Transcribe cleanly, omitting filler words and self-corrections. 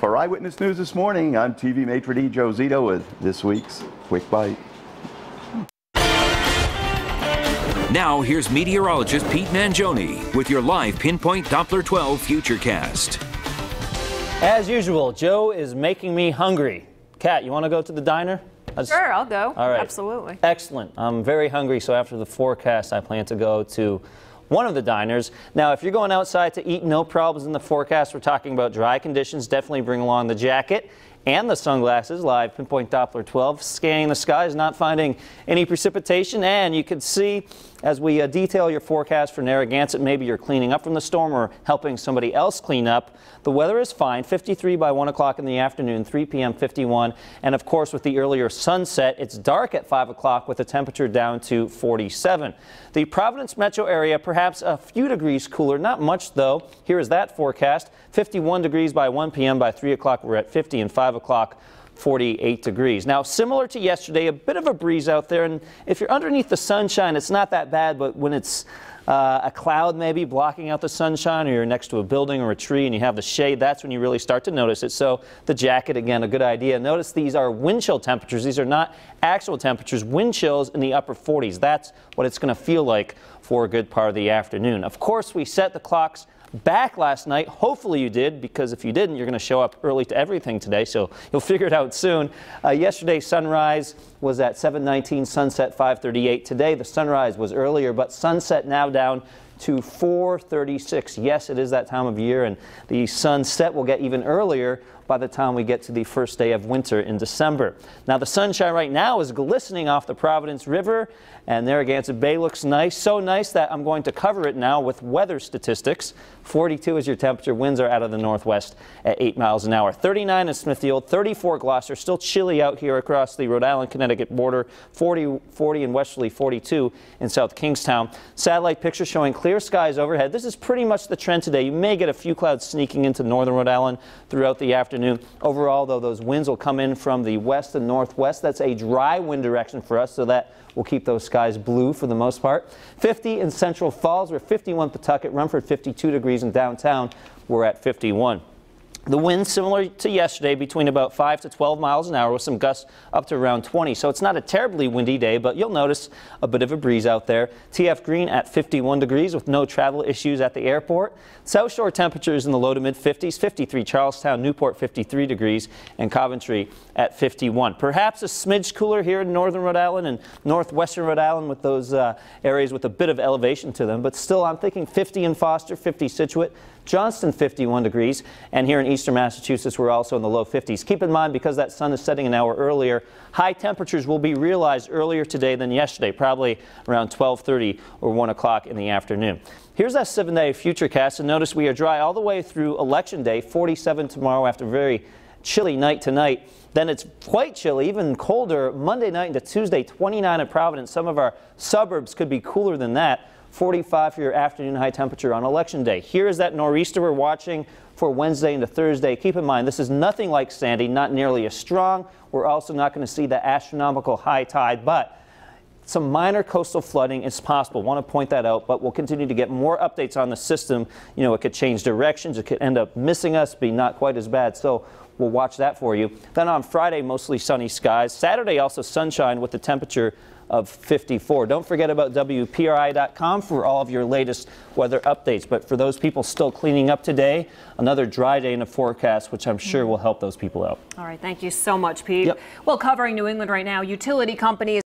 For Eyewitness News this morning, I'm TV maitre d' Joe Zito with this week's Quick Bite. Now here's meteorologist Pete Mangione with your live Pinpoint Doppler 12 Futurecast. As usual, Joe is making me hungry. Kat, you want to go to the diner? Sure, I'll go. All right. Absolutely. Excellent. I'm very hungry, so after the forecast, I plan to go to one of the diners. Now, if you're going outside to eat, no problems in the forecast. We're talking about dry conditions. Definitely bring along the jacket and the sunglasses. Live Pinpoint Doppler 12. Scanning the skies, not finding any precipitation. And you can see as we detail your forecast for Narragansett, maybe you're cleaning up from the storm or helping somebody else clean up. The weather is fine. 53 by 1 o'clock in the afternoon, 3 p.m. 51. And of course, with the earlier sunset, it's dark at 5 o'clock with the temperature down to 47. The Providence metro area, perhaps a few degrees cooler, not much though. Here is that forecast. 51 degrees by 1 p.m. By 3 o'clock, we're at 50, and 5 o'clock, 48 degrees. Now, similar to yesterday, a bit of a breeze out there, and if you're underneath the sunshine, it's not that bad, but when it's a cloud maybe blocking out the sunshine, or you're next to a building or a tree and you have the shade, that's when you really start to notice it. So the jacket, again, a good idea. Notice these are wind chill temperatures. These are not actual temperatures. Wind chills in the upper 40s. That's what it's going to feel like for a good part of the afternoon. Of course, we set the clocks back last night. Hopefully you did, because if you didn't, you're going to show up early to everything today, so you'll figure it out soon. Yesterday's sunrise was at 7:19, sunset 5:38. Today the sunrise was earlier, but sunset now down to 4:36. Yes, it is that time of year, and the sunset will get even earlier by the time we get to the first day of winter in December. Now, the sunshine right now is glistening off the Providence River, and Narragansett Bay looks nice. So nice that I'm going to cover it now with weather statistics. 42 is your temperature. Winds are out of the northwest at 8 miles an hour. 39 in Smithfield, 34 Gloucester. Still chilly out here across the Rhode Island-Connecticut border. 40 in Westerly, 42 in South Kingstown. Satellite picture showing clear skies overhead. This is pretty much the trend today. You may get a few clouds sneaking into northern Rhode Island throughout the afternoon. Overall, though, those winds will come in from the west and northwest. That's a dry wind direction for us, so that will keep those skies blue for the most part. 50 in Central Falls. We're 51 Pawtucket, Rumford 52 degrees, in downtown we're at 51. The wind similar to yesterday, between about 5 to 12 miles an hour with some gusts up to around 20. So it's not a terribly windy day, but you'll notice a bit of a breeze out there. TF Green at 51 degrees with no travel issues at the airport. South Shore temperatures in the low to mid 50s. 53 Charlestown, Newport 53 degrees, and Coventry at 51. Perhaps a smidge cooler here in northern Rhode Island and northwestern Rhode Island with those areas with a bit of elevation to them. But still, I'm thinking 50 in Foster, 50 Scituate. Johnston 51 degrees, and here in eastern Massachusetts we're also in the low 50s. Keep in mind, because that sun is setting an hour earlier, high temperatures will be realized earlier today than yesterday, probably around 12:30 or 1 o'clock in the afternoon. Here's that 7-day futurecast, and notice we are dry all the way through Election Day. 47 tomorrow after a very chilly night tonight. Then it's quite chilly, even colder Monday night into Tuesday. 29 at Providence. Some of our suburbs could be cooler than that. 45 for your afternoon high temperature on Election Day. Here is that nor'easter we're watching for Wednesday into Thursday. Keep in mind, this is nothing like Sandy, not nearly as strong. We're also not going to see the astronomical high tide, but some minor coastal flooding is possible. Want to point that out, but we'll continue to get more updates on the system. You know, it could change directions. It could end up missing us, be not quite as bad. So we'll watch that for you. Then on Friday, mostly sunny skies. Saturday, also sunshine with the temperature of 54. Don't forget about WPRI.com for all of your latest weather updates. But for those people still cleaning up today, another dry day in the forecast, which I'm sure will help those people out. All right. Thank you so much, Pete. Yep. Well, covering New England right now, utility companies